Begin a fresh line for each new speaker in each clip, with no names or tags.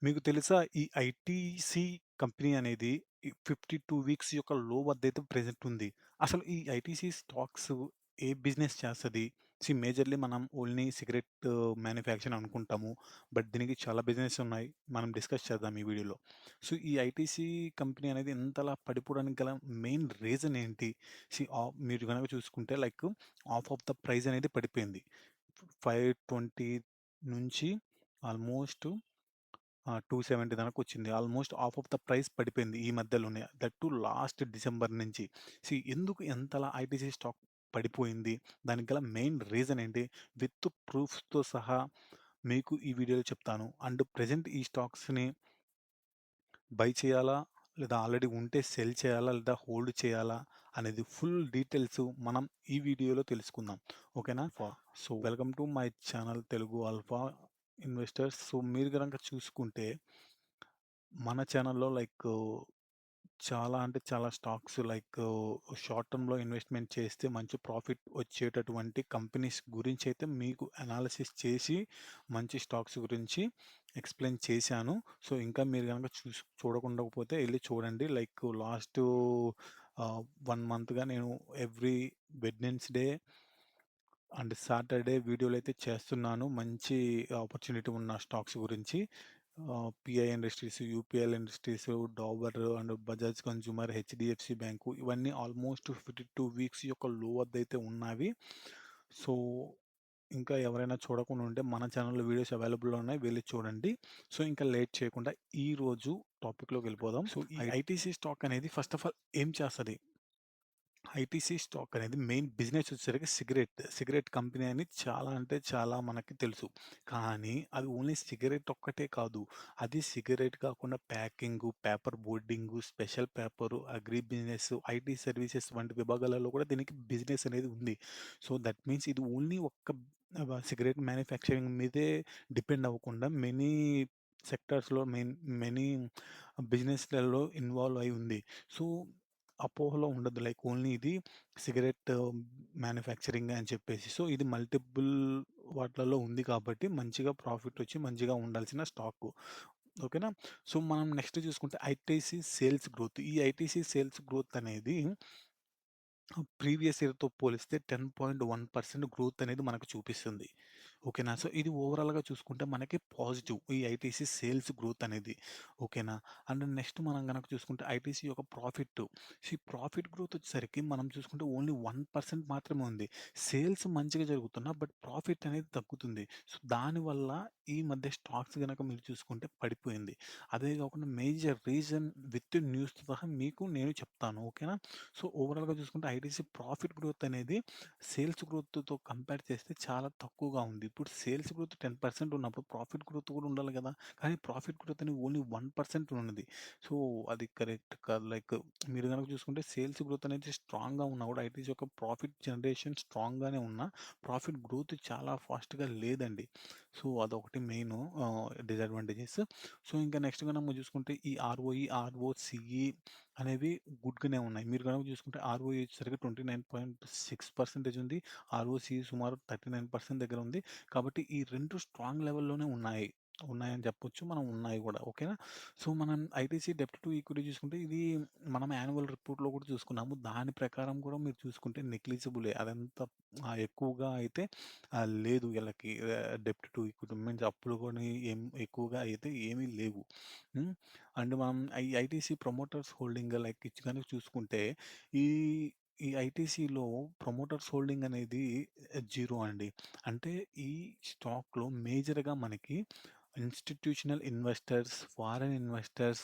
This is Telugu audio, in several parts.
మీకు తెలుసా? ఈ ఐటీసీ కంపెనీ అనేది ఈ 52 వీక్స్ యొక్క లో వద్దైతే ప్రెజెంట్ ఉంది. అసలు ఈ ఐటీసీ స్టాక్స్ ఏ బిజినెస్ చేస్తది? మేజర్‌లీ మనం ఓన్లీ సిగరెట్ మ్యానుఫ్యాక్చర్ అనుకుంటాము. బట్ దీనికి చాలా బిజినెస్ ఉన్నాయి. మనం డిస్కస్ చేద్దాం ఈ వీడియోలో. ఈ ఐటీసీ కంపెనీ అనేది ఇంతలా పడిపోవడానికి గల మెయిన్ రీజన్ ఏంటి? మీరు గనక చూసుకుంటే హాఫ్ ఆఫ్ ద ప్రైస్ అనేది పడిపోయింది. 520 నుంచి ఆల్మోస్ట్ 270 దాకొచ్చింది. Almost half of the price పడిపోయింది ఈ మధ్యలోనే. దట్ టూ లాస్ట్ డిసెంబర్ నుంచి. ఎందుకు ఎంతలా ఐటీసీ స్టాక్ పడిపోయింది? దానికి గల మెయిన్ రీజన్ ఏంటి? విత్ ప్రూఫ్స్‌తో సహా మీకు ఈ వీడియోలో చెప్తాను. అండ్ ప్రెజెంట్ ఈ స్టాక్స్‌ని బై చేయాలా? లేదా ఆల్రెడీ ఉంటే సెల్ చేయాలా? లేదా హోల్డ్ చేయాలా? అనేది ఫుల్ డీటెయిల్స్ మనం ఈ వీడియోలో తెలుసుకుందాం. ఓకేనా? Welcome to my channel Telugu alpha investors. మీరు గనక చూసుకుంటే మన ఛానల్‌లో చాలా అంటే చాలా స్టాక్స్ షార్ట్ టర్మ్‌లో ఇన్వెస్ట్‌మెంట్ చేస్తే మంచి ప్రాఫిట్ వచ్చేటటువంటి కంపెనీస్ గురించైతే మీకు అనాలిసిస్ చేసి మంచి స్టాక్స్ గురించి ఎక్స్‌ప్లెయిన్ చేశాను. ఇంకా మీరు గనక చూడకుండకపోతే ఎళ్లి చూడండి. లాస్ట్ 1 మంత్‌గా నేను ఎవ్రీ వెడ్నెస్‌డే అండ్ సాటర్‌డే వీడియోలైతే చేస్తున్నాను. మంచి ఆపర్చునిటీ ఉన్న స్టాక్స్ గురించి. Pi industries, UPL industries, Dabur and Bajaj consumer, HDFC bank ఇవన్నీ ఆల్మోస్ట్ 52 వీక్స్ యొక్క లో వద్దైతే ఉన్నవి. సో, ఇంకా ఎవరైనా చూడకుండా ఉంటే మన ఛానెల్‌లో వీడియోస్ అవైలబుల్‌లో ఉన్నాయి. వెళ్లి చూడండి. ఇంకా లేట్ చేయకుండా ఈరోజు టాపిక్‌లోకి వెళ్ళిపోదాం. ఈ ఐటీసీ స్టాక్ అనేది ఫస్ట్ ఆఫ్ ఆల్ ఏం చేస్తది? ఐటీసీ స్టాక్ అనేది మెయిన్ బిజినెస్ వచ్చేసరికి సిగరెట్ కంపెనీ అని చాలా అంటే చాలా మనకి తెలుసు. కానీ అది ఓన్లీ సిగరెట్ ఒక్కటే కాదు. అది సిగరెట్ కాకుండా packing, paper boarding, special paper, agri business, IT services వంటి విభాగాలలో కూడా దీనికి బిజినెస్ అనేది ఉంది. దట్ మీన్స్ ఇది ఓన్లీ ఒక్క సిగరెట్ మ్యానుఫ్యాక్చరింగ్ మీదే డిపెండ్ అవ్వకుండా సెక్టార్స్‌లో మెనీ బిజినెస్‌లలో ఇన్వాల్వ్ అయి ఉంది. సో అపోహలో ఉండదు. ఓన్లీ ఇది సిగరెట్ మ్యానుఫ్యాక్చరింగే అని చెప్పేసి. ఇది మల్టిపుల్ వాటిలలో ఉంది కాబట్టి మంచిగా ప్రాఫిట్ వచ్చి మంచిగా ఉండాల్సిన స్టాకు. ఓకేనా? మనం నెక్స్ట్ చూసుకుంటే ఐటీసీ సేల్స్ గ్రోత్. ఈ ఐటీసీ సేల్స్ గ్రోత్ అనేది ప్రీవియస్ ఇయర్‌తో పోలిస్తే 10.1% గ్రోత్ అనేది మనకు చూపిస్తుంది. ఓకేనా? ఇది ఓవరాల్‌గా చూసుకుంటే మనకి పాజిటివ్. ఈ ఐటీసీ సేల్స్ గ్రోత్ అనేది. ఓకేనా? అండ్ నెక్స్ట్ మనం గనక చూసుకుంటే ఐటీసీ యొక్క ప్రాఫిట్. ప్రాఫిట్ గ్రోత్ వచ్చేసరికి మనం చూసుకుంటే ఓన్లీ 1% మాత్రమే ఉంది. సేల్స్ మంచిగా జరుగుతున్నా బట్ ప్రాఫిట్ అనేది తగ్గుతుంది. దానివల్ల ఈ మధ్య స్టాక్స్ గనక మీరు చూసుకుంటే పడిపోయింది. అదే కాకుండా మేజర్ రీజన్ విత్ న్యూస్‌తో సహా మీకు నేను చెప్తాను. ఓకేనా? ఓవరాల్‌గా చూసుకుంటే ఐటీసీ ప్రాఫిట్ గ్రోత్ అనేది సేల్స్ గ్రోత్‌తో కంపేర్ చేస్తే చాలా తక్కువగా ఉంది. ఇప్పుడు సేల్స్ గ్రోత్ 10% ఉన్నప్పుడు ప్రాఫిట్ గ్రోత్ కూడా ఉండాలి గదా! కానీ ప్రాఫిట్ గ్రోత్ అనేది ఓన్లీ 1% ఉన్నది. సో, అది కరెక్ట్ కాదు. మీరు గనక చూసుకుంటే సేల్స్ గ్రోత్ అనేది స్ట్రాంగ్‌గా ఉన్నా కూడా ఐటీసీ యొక్క ప్రాఫిట్ జనరేషన్ స్ట్రాంగ్‌గానే ఉన్నా ప్రాఫిట్ గ్రోత్ చాలా ఫాస్ట్‌గా లేదండి. అదొకటి మెయిను డిసడ్వాంటేజెస్. ఇంకా నెక్స్ట్ గనక చూసుకుంటే ఈ ఆర్ఓఈ, ఆర్ఓసీఈ అనేవి గుడ్‌గానే ఉన్నాయి. మీరు గనక చూసుకుంటే ఆర్ఓఈ వచ్చేసరికి 29.6% ఉంది. ఆర్ఓసీ సుమారు 39% దగ్గర ఉంది. కాబట్టి ఈ 2 స్ట్రాంగ్ లెవెల్‌లోనే ఉన్నాయని చెప్పొచ్చు. మనం ఉన్నాయి గూడా. ఓకేనా? మనం ఐటీసీ డెబ్ట్ టు ఈక్విటీ చూసుకుంటే ఇది మనం యాన్యువల్ రిపోర్ట్‌లో కూడా చూసుకున్నాము. దాని ప్రకారం కూడా మీరు చూసుకుంటే నెగ్లిజిబులే. అదంత ఎక్కువగా అయితే లేదు వీళ్ళకి డెబ్ట్ టు ఈక్విటీ మీన్స్ అప్పులు కూడా ఏం ఎక్కువగా అయితే ఏమీ లేవు. హ్మ్. అండ్ మనం ఐటీసీ ప్రమోటర్స్ హోల్డింగ్ గనుక చూసుకుంటే ఈ ఈ ఐటీసీలో ప్రమోటర్స్ హోల్డింగ్ అనేది జీరో అండి. అంటే ఈ స్టాక్‌లో మేజర్‌గా మనకి institutional investors, foreign investors,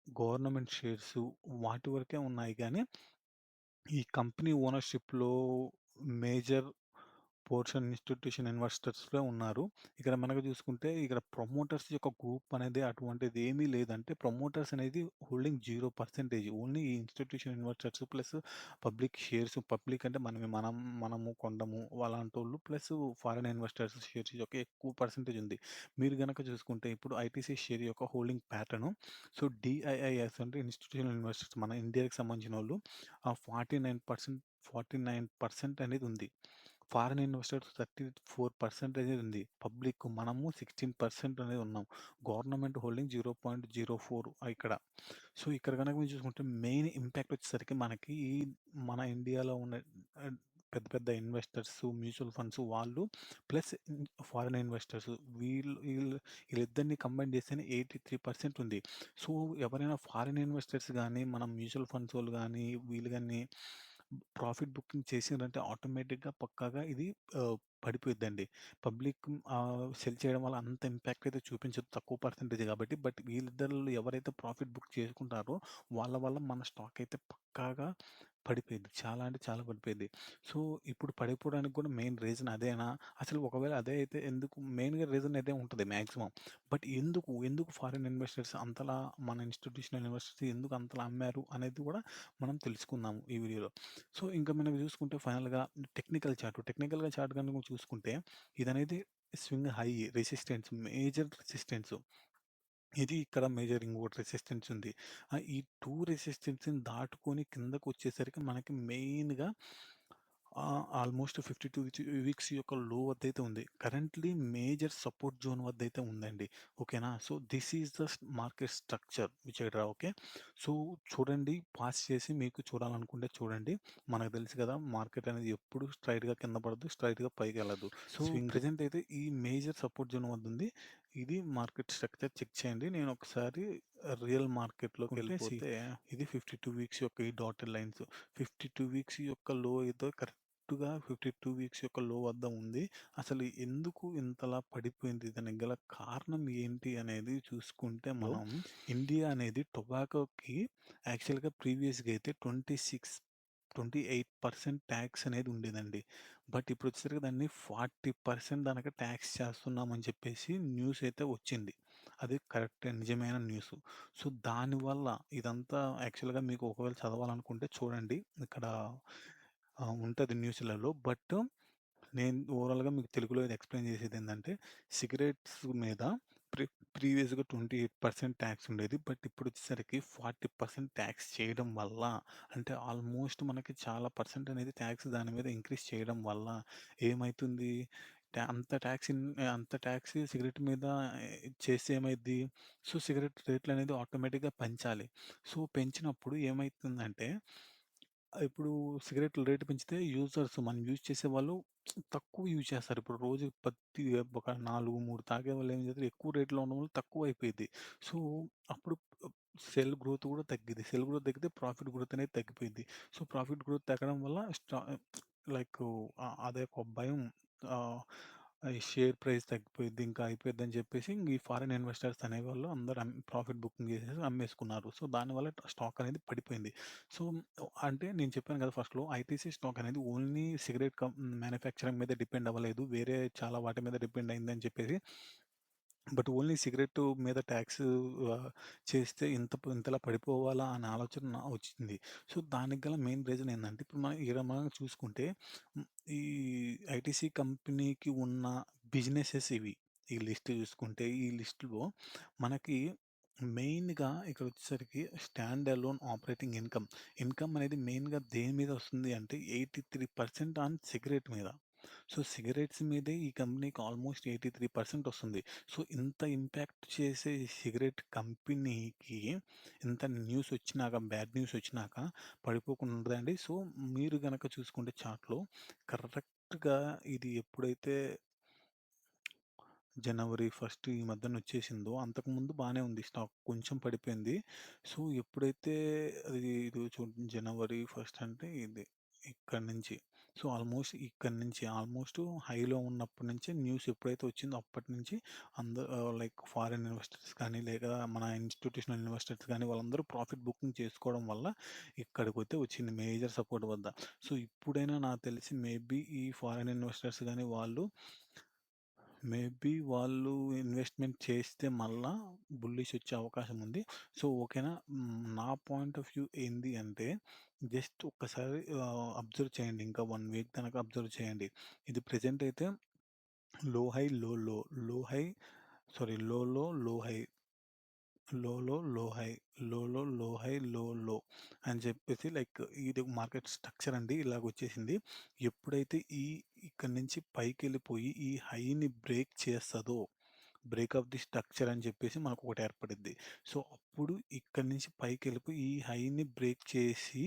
government shares వాటి వరకే ఉన్నాయి గానీ, ఈ కంపెనీ ఓనర్‌షిప్‌లో మేజర్ పోర్షన్ ఇన్‌స్టిట్యూషన్ ఇన్వెస్టర్స్‌లే ఉన్నారు. ఇక్కడ మనకు చూసుకుంటే ఇక్కడ ప్రమోటర్స్ యొక్క గ్రూప్ అనేది అటువంటిది ఏమీ లేదంటే ప్రమోటర్స్ అనేది హోల్డింగ్ 0% ఓన్లీ ఈ institution investors plus public shares public అంటే మనము కొండము అలాంటోళ్ళు ప్లస్ ఫారిన్ ఇన్వెస్టర్స్ షేర్స్ యొక్క ఎక్కువ పర్సెంటేజ్ ఉంది. మీరు గనక చూసుకుంటే ఇప్పుడు ఐటీసీ షేర్ యొక్క హోల్డింగ్ ప్యాటర్న్ డీఐఐఎస్ అంటే ఇన్‌స్టిట్యూషనల్ ఇన్వెస్టర్స్ మన ఇండియాకి సంబంధించినోళ్ళు 49% అనేది ఉంది. ఫారిన్ ఇన్వెస్టర్స్ 34% ఉంది. పబ్లిక్ మనము 16% అనేది ఉన్నాం. గవర్నమెంట్ హోల్డింగ్ 0.04 ఇక్కడ. సో, ఇక్కడ గనక మీరు చూసుకుంటే మెయిన్ ఇంపాక్ట్ వచ్చేసరికి మనకి మన ఇండియాలో ఉన్న ఆహ్, పెద్ద పెద్ద ఇన్వెస్టర్స్, మ్యూచువల్ ఫండ్స్ వాళ్ళు ప్లస్ ఫారిన్ ఇన్వెస్టర్స్ వీళ్ళిద్దరిని కంబైన్ చేస్తేనే 83% ఉంది. సో, ఎవరైనా ఫారిన్ ఇన్వెస్టర్స్ గాని, మన మ్యూచువల్ ఫండ్స్ వోళ్ళు గాని, వీళ్ళు గాని ప్రాఫిట్ బుకింగ్ చేసిండ్రంటే ఆటోమేటిక్‌గా పక్కాగా ఇది పడిపోయిద్దండి. పబ్లిక్ సెల్ చేయడం వల్ల అంత ఇంపాక్ట్ అయితే చూపించదు. తక్కువ పర్సెంటేజే కాబట్టి. బట్ వీళ్ళిద్దరిలో ఎవరైతే ప్రాఫిట్ బుక్ చేసుకుంటారో వాళ్ళ వల్ల మన స్టాక్ అయితే పక్కాగా పడిపోయిద్ది. చాలా అంటే చాలా పడిపోయిద్ది. సో, ఇప్పుడు పడిపోవడానికి కూడా మెయిన్ రీజన్ అదేనా? అసలు ఒకవేళ అదే అయితే ఎందుకు మెయిన్‌గా రీజన్ అదే ఉంటది మాక్సిమం. బట్ ఎందుకు ఫారిన్ ఇన్వెస్టర్స్ అంతలా మన ఇన్‌స్టిట్యూషనల్ ఇన్వెస్టర్స్ ఎందుకు అంతలా అమ్మారు అనేది కూడా మనం తెలుసుకుందాము ఈ వీడియోలో. సో, ఇంకా మనం చూసుకుంటే ఫైనల్‌గా టెక్నికల్‌గా చార్ట్ గనుక చూసుకుంటే ఇదనేది స్వింగ్ హై మేజర్ రెసిస్టెన్స్. ఇది ఇక్కడ మేజర్ ఇంకోటి రెసిస్టెన్స్ ఉంది. ఈ 2 రెసిస్టెన్స్‌ని దాటుకొని కిందకొచ్చేసరికి మనకి మెయిన్‌గా ఆల్మోస్ట్ 52 వీక్స్ యొక్క లో వద్దైతే ఉంది. కరెంట్‌లీ మేజర్ సపోర్ట్ జోన్ వద్దైతే ఉందండి. ఓకేనా? So, this is the market structure which I draw okay. So, చూడండి పాజ్ చేసి మీకు చూడాలనుకుంటే చూడండి. మనకు తెలుసు కదా! మార్కెట్ అనేది ఎప్పుడు స్ట్రెయిట్‌గా కింద పడదు. స్ట్రెయిట్‌గా పైకెళ్ళదు. సో, ప్రెజెంట్ అయితే ఈ మేజర్ సపోర్ట్ జోన్ వద్ద ఉంది. ఇది మార్కెట్ స్ట్రక్చర్ చెక్ చేయండి. నేను ఒకసారి రియల్ మార్కెట్‌లోకి వెళ్ళిపోతే ఇది 52 వీక్స్ యొక్క ఈ డాటెడ్ లైన్స్. 52 వీక్స్ యొక్క లో ఏదో కరెక్ట్‌గా 52 వీక్స్ యొక్క లో వద్ద ఉంది. అసలు ఎందుకు ఇంతలా పడిపోయింది? దానికి గల కారణం ఏంటి అనేది చూసుకుంటే మనం ఇండియా అనేది టొబాకోకి యాక్చువల్‌గా ప్రీవియస్‌గా అయితే 28% ట్యాక్స్ అనేది ఉండేదండి. బట్ ఇప్పుడొచ్చేసరికి దాన్ని 40% దానికి ట్యాక్స్ చేస్తున్నామని చెప్పేసి న్యూస్ అయితే వచ్చింది. అది కరెక్టే నిజమైన న్యూసు. సో, దానివల్ల ఇదంతా యాక్చువల్‌గా మీకు ఒకవేళ చదవాలనుకుంటే చూడండి. ఇక్కడ ఉంటది న్యూస్‌లలో. బట్ నేను ఓవరాల్‌గా మీకు తెలుగులో ఇది ఎక్స్‌ప్లెయిన్ చేసేదేందంటే, సిగరెట్స్ మీద ప్రీ ప్రీవియస్‌గా 28% ట్యాక్స్ ఉండేది. బట్ ఇప్పుడొచ్చేసరికి 40% ట్యాక్స్ చేయడం వల్ల, అంటే ఆల్మోస్ట్ మనకి చాలా పర్సెంట్ అనేది ట్యాక్స్ దాని మీద ఇంక్రీజ్ చేయడం వల్ల ఏమైతుంది? అంత ట్యాక్స్ సిగరెట్ మీద చేస్తే ఏమైద్ది? సో, సిగరెట్ రేట్లనేది ఆటోమేటిక్‌గా పెంచాలి. సో, పెంచినప్పుడు ఏమైతుందంటే ఇప్పుడు సిగరెట్‌ల రేటు పెంచితే మనం యూజ్ చేసేవాళ్ళు తక్కువ యూజ్ చేస్తారు. ఇప్పుడు రోజుకి ఒక 4, 3 తాగేవాళ్ళు ఏం చేస్తారు ఎక్కువ రేట్‌లో ఉన్నవాళ్ళు తక్కువైపోయిద్ది. సో, అప్పుడు సెల్ గ్రోత్ కూడా తగ్గిద్ది. సెల్ గ్రోత్ తగ్గితే ప్రాఫిట్ గ్రోత్ అనేది తగ్గిపోయిద్ది. సో, ప్రాఫిట్ గ్రోత్ తగ్గడం వల్ల లైక్ అదే ఒక భయం ఆహ్, ఈ షేర్ ప్రైస్ తగ్గిపోయిద్ది. ఇంకా అయిపోయిద్దని చెప్పేసి ఈ ఫారిన్ ఇన్వెస్టర్స్ అనేవాళ్ళు అందరూ ప్రాఫిట్ బుకింగ్ చేసేసి అమ్మేసుకున్నారు. సో, దానివల్ల స్టాక్ అనేది పడిపోయింది. సో, అంటే నేను చెప్పాను కదా! ఫస్ట్‌లో ఐటీసీ స్టాక్ అనేది ఓన్లీ సిగరెట్ మ్యానుఫ్యాక్చరింగ్ మీద డిపెండ్ అవ్వలేదు. వేరే చాలా వాటి మీద డిపెండ్ అయిందని చెప్పేసి బట్ ఓన్లీ సిగరెట్ మీద ట్యాక్స్ చేస్తే ఇంతలా పడిపోవాలా అనే ఆలోచన వచ్చింది. సో, దానికి గల మెయిన్ రీజన్ ఏందంటే, ఇప్పుడు మనం చూసుకుంటే హ్మ్, ఈ ఐటీసీ కంపెనీకి ఉన్న బిజినెసెస్ ఇవి. ఈ లిస్ట్ చూసుకుంటే ఈ లిస్ట్‌లో మనకి మెయిన్‌గా ఇక్కడొచ్చేసరికి stand alone operating income. Income అనేది మెయిన్‌గా దేని మీద వస్తుంది అంటే 83% ఆన్ సిగరెట్ మీద. సో, సిగరెట్స్ మీదే ఈ కంపెనీకి ఆల్మోస్ట్ 83% వస్తుంది. సో, ఇంత ఇంపాక్ట్ చేసే ఈ సిగరెట్ కంపెనీకి ఇంత బ్యాడ్ న్యూస్ వచ్చినాక పడిపోకుండా ఉండదండి. సో, మీరు గనక చూసుకుంటే చార్ట్‌లో కరెక్ట్‌గా ఇది ఎప్పుడైతే జనవరి 1 ఈ మధ్యన వచ్చేసిందో అంతకుముందు బానే ఉంది స్టాక్. కొంచెం పడిపోయింది. సో, ఎప్పుడైతే ఇది జనవరి 1 అంటే ఇది ఇక్కడి నుంచి. సో, ఆల్మోస్ట్ హైలో ఉన్నప్పటి నుంచే న్యూస్ ఎప్పుడైతే వచ్చిందో అప్పటి నుంచి లైక్ ఫారిన్ ఇన్వెస్టర్స్ కానీ, లేక మన ఇన్‌స్టిట్యూషనల్ ఇన్వెస్టర్స్ గానీ వాళ్ళందరూ ప్రాఫిట్ బుకింగ్ చేసుకోవడం వల్ల ఇక్కడికైతే వచ్చింది మేజర్ సపోర్ట్ వద్ద. సో, ఇప్పుడైనా నాకు తెలిసి మేబీ ఈ ఫారిన్ ఇన్వెస్టర్స్ గానీ వాళ్ళు ఇన్వెస్ట్‌మెంట్ చేస్తే మళ్ళా బుల్లిష్ వచ్చే అవకాశం ఉంది. సో, ఓకేనా. నా పాయింట్ ఆఫ్ వ్యూ ఏంది అంటే జస్ట్ ఒక్కసారి అబ్జర్వ్ చేయండి. ఇంకా 1 వీక్ గనక అబ్జర్వ్ చేయండి. ఇది ప్రెజెంట్ అయితే లో హై, లో లో, లో హై సారీ లో లో, లో హై లోలో, లో హై, లోలో, లో హై, లో అని చెప్పేసి లైక్ ఇది మార్కెట్ స్ట్రక్చర్ అండి. ఇలాగొచ్చేసింది. ఎప్పుడైతే ఇక్కడి నుంచి పైకెళ్ళిపోయి ఈ హైని బ్రేక్ చేస్తదో, బ్రేక్ ఆఫ్ ది స్ట్రక్చర్ అని చెప్పేసి మనకొకటి ఏర్పడిద్ది. సో, అప్పుడు ఇక్కడి నుంచి పైకెళ్ళిపోయి ఈ హైని బ్రేక్ చేసి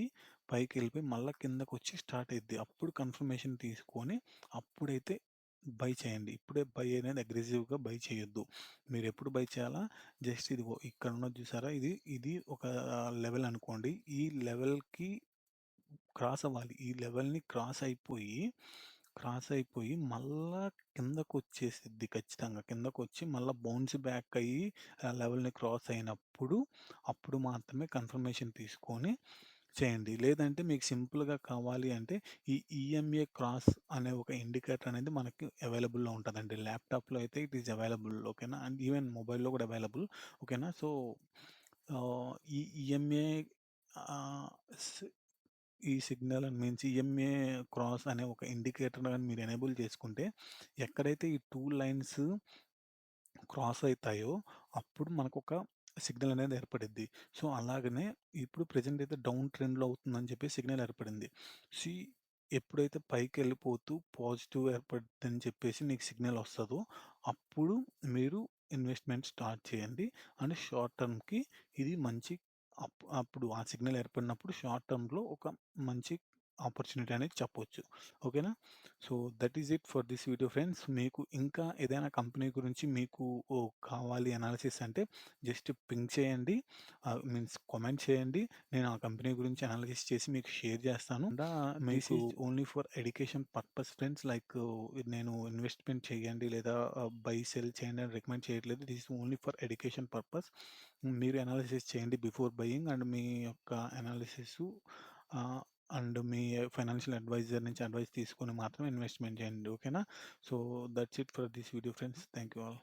పైకెళ్ళిపోయి మళ్ళా కిందకొచ్చి స్టార్ట్ అయిద్ది. అప్పుడు కన్ఫర్మేషన్ తీసుకొని అప్పుడైతే బై చేయండి. ఇప్పుడే బై అనేది అగ్రెసివ్‌గా బై చేయొద్దు. మీరెప్పుడు బై చేయాలా? జస్ట్ ఇదిగో ఇక్కడున్నది చూసారా? ఇది ఒక లెవెల్ అనుకోండి. ఈ లెవెల్‌కి క్రాస్ అవ్వాలి. ఈ లెవెల్‌ని క్రాస్ అయిపోయి మళ్ళా కిందకొచ్చేసిద్ది ఖచ్చితంగా. కిందకొచ్చి మళ్ళా బౌన్స్ బ్యాక్ అయ్యి ఆ లెవెల్‌ని క్రాస్ అయినప్పుడు, అప్పుడు మాత్రమే కన్ఫర్మేషన్ తీసుకొని చేయండి. లేదంటే మీకు సింపుల్‌గా కావాలి అంటే ఈ ఈఎంఏ క్రాస్ అనే ఒక ఇండికేటర్ అనేది మనకి అవైలబుల్‌లో ఉంటదండి. ల్యాప్‌టాప్‌లో అయితే ఇట్ ఈస్ అవైలబుల్. ఓకేనా? అండ్ ఈవెన్ మొబైల్‌లో కూడా అవైలబుల్. ఓకేనా? సో, ఈ ఈఎంఏ ఆహ్, స్ ఈ సిగ్నల్ మీన్స్ ఈఎంఏ క్రాస్ అనే ఒక ఇండికేటర్ గాని మీరు ఎనేబుల్ చేసుకుంటే, ఎక్కడైతే ఈ 2 లైన్స్ క్రాస్ అయితాయో, అప్పుడు మనకొక సిగ్నల్ అనేది ఏర్పడిద్ది. సో, అలాగనే ఇప్పుడు ప్రెజెంట్ అయితే డౌన్ ట్రెండ్‌లో అవుతుందని చెప్పి సిగ్నల్ ఏర్పడింది. సీ ఎప్పుడైతే పైకెళ్ళిపోతూ పాజిటివ్ ఏర్పడిద్దని చెప్పేసి మీకు సిగ్నల్ వస్తదో, అప్పుడు మీరు ఇన్వెస్ట్‌మెంట్ స్టార్ట్ చేయండి. అండ్ షార్ట్ టర్మ్‌కి ఇది మంచి అప్పుడు ఆ సిగ్నల్ ఏర్పడినప్పుడు షార్ట్ టర్మ్‌లో ఒక మంచి ఆపర్చునిటీ అనేది చెప్పొచ్చు. ఓకేనా? So, that is it for this video friends. మీకు ఇంకా ఏదైనా కంపెనీ గురించి మీకు కావాలి అనాలిసిస్ అంటే జస్ట్ పింగ్ చేయండి. మీన్స్ కామెంట్ చేయండి. నేను ఆ కంపెనీ గురించి అనాలిసిస్ చేసి మీకు షేర్ చేస్తాను. దిస్
మీకు
is only for education purpose friends. Like నేను ఇన్వెస్ట్‌మెంట్ చేయండి లేదా బై, సెల్ చేయండి అని రికమెండ్ చేయట్లేదు. This is only for education purpose. మీరు అనాలిసిస్ చేయండి బిఫోర్ బయింగ్ అండ్ మీ యొక్క అనాలిసిసు ఆహ్, అండ్ మీ ఫైనాన్షియల్ అడ్వైజర్ నుంచి అడ్వైస్ తీసుకొని మాత్రమే ఇన్వెస్ట్‌మెంట్ చేయండి. ఓకేనా? So, that's it for this video friends. Thank you all.